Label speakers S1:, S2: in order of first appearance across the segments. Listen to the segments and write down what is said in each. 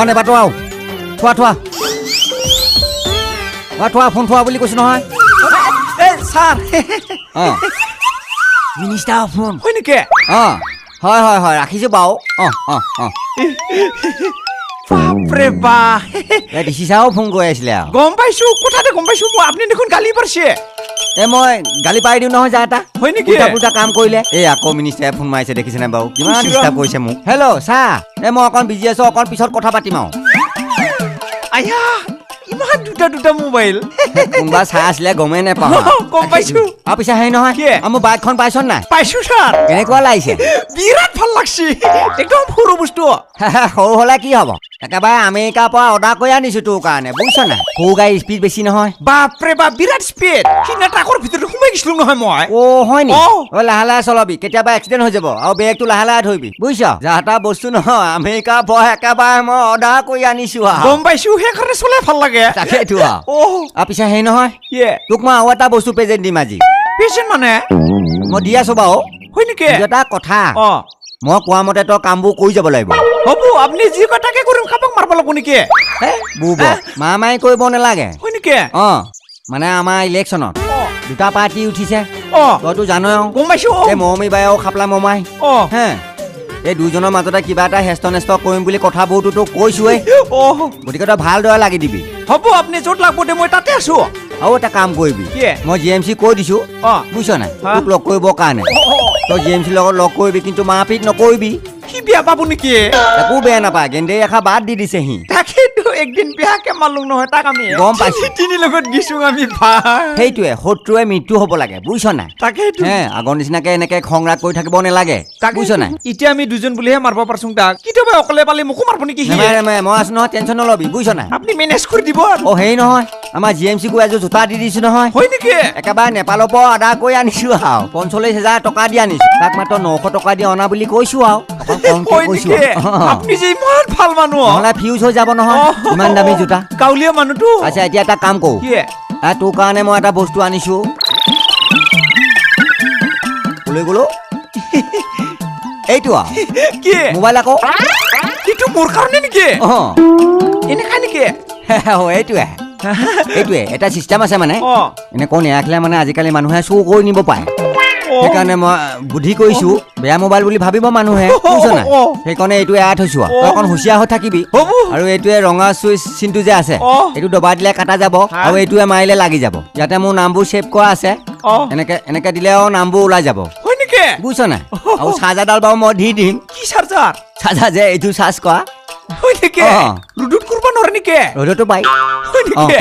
S1: নেপাতো আৰু থোৱা ফোন থোৱা বুলি কৈছো নহয়
S2: ছাৰ
S1: মিনিষ্টাৰ ফোন
S2: হয় নেকি
S1: হয় ৰাখিছো বাৰু
S2: বাপৰে বা
S1: দিশিছাও ফোন কৰি আছিলে আৰু
S2: গম পাইছো কথাতে গম পাইছো মই আপুনি দেখোন গালি পাৰিছে
S1: মই গালি পাৰি দিওঁ নহয় যা এটা
S2: হয় নেকি
S1: পুটা কাম কৰিলে আকৌ মিনিষ্টাৰে ফোন মাৰিছে দেখিছেনে বাৰু কিমান ডিষ্টাৰ্ব কৰিছে মোক হেল্ল' ছাৰ মই অকণ বিজি আছো অকণ পিছত কথা পাতিম আৰু
S2: আয়া ইমান দুটা মোবাইল
S1: কোনোবা চাই আছিলে গমেই নাপাওঁ
S2: গম পাইছো
S1: আৰু পিছে হেৰি নহয় মোৰ বাইকখন পাইছ নাই
S2: পাইছো ছাৰ
S1: কেনেকুৱা লাগিছে
S2: বিৰাট ভাল লাগছে একদম সৰু বস্তু
S1: সৰু হলে কি হব একেবাৰে আমেৰিকাৰ পৰা অৰ্ডাৰ কৰি আনিছো তোৰ কাৰণে বুজিছ নাই সৰু গাড়ী স্পীড বেছি নহয়
S2: বাপৰে বাপ বিৰাট স্পীড সিদিনা ট্ৰাকৰ ভিতৰত সোমাই গৈছিলো নহয় মই
S1: হয় নি লাহে চলাবি কেতিয়াবা এক্সিডেণ্ট হৈ যাব আৰু ব্ৰেকটো লাহে ধৰিবি বুজিছ যাহা বস্তু নহয় আমেৰিকাৰ পৰা একেবাৰে মই অৰ্ডাৰ কৰি আনিছো
S2: গম পাইছো সেইকাৰণে চলাই ভাল লাগে
S1: তাকেইতো আৰু পিছে হেৰি নহয় তোক মই আৰু এটা বস্তু প্ৰেজেণ্ট দিম আজি
S2: প্ৰেজেণ্ট মানে
S1: মই দি আছো বাৰু
S2: হয় নেকি
S1: এটা কথা মই কোৱা মতে তই কামবোৰ কৰি যাব লাগিব
S2: হ'ব আপুনি যি কয় তাকে কৰিম কাবাক মাৰিব লাগিব নেকি
S1: মাৰি কৰিব নালাগে
S2: হয় নেকি
S1: মানে আমাৰ ইলেকশ্যনত দুটা পাৰ্টি উঠিছে তইতো জানই
S2: গম পাইছো
S1: মৰমী বাই আৰু খাপলা মমাই হে এই দুজনৰ মাজতে কিবা এটা হেষ্ট নেষ্ট কৰিম বুলি কথাবোৰতো তোক কৈছোৱেই গতিকে তই ভালদৰে লাগি দিবি
S2: হ'ব আপুনি য'ত লাগব দে মই তাতে আছো
S1: আৰু এটা কাম কৰিবি মই জি এম চি কৈ দিছো বুজিছ নাই তোক লগ কৰিবৰ কাৰণে তই জি এম চিৰ লগত লগ কৰিবি কিন্তু মাৰপিট নকৰিবি
S2: সি বেয়া পাব নেকি
S1: একো বেয়া নাপায় গেন্দে ৰেখা বাদ দি দিছে সি
S2: তাকেতো একদিন বেয়াকে মাৰলো নহয় তাক আমি
S1: গম পাইছো
S2: তিনি লগত গিছো আমি
S1: সেইটোৱে শত্ৰুৱে মৃত্যু হ'ব লাগে বুজিছ নাই
S2: তাকেতো
S1: আগৰ নিচিনাকে এনেকে খং ৰাগ কৰি থাকিব নালাগে বুজিছ নাই
S2: এতিয়া আমি দুজন বুলিহে মাৰিব পাৰছো তাক কেতিয়াবা অকলে পালে মোকো মাৰিব নেকি
S1: মই আছো নহয় টেনচন নলবি বুজিছ নাই
S2: আপুনি মেনেজ কৰি দিব
S1: হেৰি নহয় আমাৰ জি এম চি কো এযোৰ জোতা দি দিছো নহয়
S2: হয় নেকি
S1: একেবাৰে নেপালৰ পৰা অৰ্ডাৰ কৰি আনিছো আৰু 45,000 টকা দি আনিছো তাক মাত্ৰ 900 টকা দি অনা বুলি কৈছো আৰু
S2: আপুনি যে ইমান ভাল মানুহ
S1: নহলে ফিউজ হৈ যাব নহয় ইমান দামী জোতা
S2: গাঁৱলীয়া মানুহটো
S1: আচ্ছা এতিয়া এটা কাম কৰো তোৰ কাৰণে মই এটা বস্তু আনিছো লৈ গলো এইটো
S2: কি
S1: মোবাইল আকৌ
S2: এইটো মোৰ কাৰণে নেকি এনেকা নেকি
S1: এইটোৱে এটা চিষ্টেম আছে মানে এনেকৈ নেৰাখিলে মানে আজিকালি মানুহে চুৰ কৰি নিব পাৰে সেইকাৰণে মই বুদ্ধি কৰিছো বেয়া মোবাইল বুলি ভাবিব মানুহে বুজিছ নাই সেইকাৰণে এইটো এৰাই থৈছো তই অকণ হুঁচিয়াৰ হৈ থাকিবি আৰু এইটোৱে ৰঙা চুইচ চিনটো যে আছে এইটো দবা দিলে কাটা যাব আৰু এইটোৱে মাৰিলে লাগি যাব ইয়াতে মোৰ নামবোৰ ছেভ কৰা আছে এনেকে দিলে আৰু নামবোৰ ওলাই যাব বুজিছ নাই আৰু চাৰ্জাৰডাল বাৰু মই দি দিম
S2: কি চাৰ্জাৰ
S1: যে এইটো চাৰ্জ কৰা
S2: ৰ'দত কৰিব নোৱাৰে নেকি
S1: ৰ'দতো পাই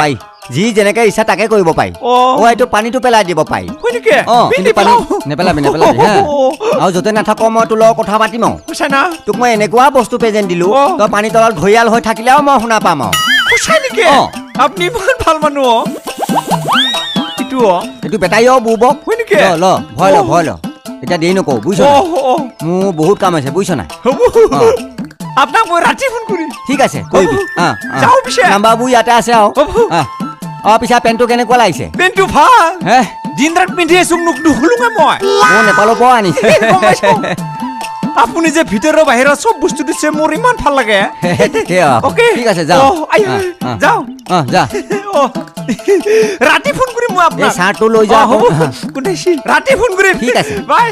S1: পাই যি যেনেকে ইচ্ছা তাকে কৰিব পাৰি এইটো পানীটো পেলাই দিব পাৰি নেপেলাবি আৰু য'তে নাথাকো মই তোৰ লগত কথা পাতিম আৰু তোক মই এনেকুৱা বস্তু প্ৰেজেণ্ট দিলো তই পানী তলত ঘৰিয়াল হৈ থাকিলেও মই শুনা পাম আৰু
S2: আপুনি ইমান ভাল মানুহ
S1: এইটো বেটাৰীও বুবক ল ভয় ল এতিয়া দেৰি নকৰো বুজিছ মোৰ বহুত কাম আছে বুজিছ নাই
S2: আপোনাক মই ৰাতি ফোন কৰিম
S1: ঠিক আছে কৰিবি নাম্বাৰবোৰ ইয়াতে আছে আৰু পিছে পেণ্টটো কেনেকুৱা লাগিছে
S2: পেণ্টটো ভাল দিন ৰাত পিন্ধি আছো নুখুলোঙে মই
S1: নেপালৰ পৰা আনিছে
S2: আপুনি যে ভিতৰৰ বাহিৰত চব বস্তু দিছে মোৰ ইমান ভাল লাগে
S1: ঠিক আছে যাওঁ যা
S2: ৰাতি ফোন কৰিম মই আপোনাক
S1: চাৰ্টটো লৈ যাওঁ
S2: ৰাতি ফোন কৰিম
S1: ঠিক আছে
S2: বাই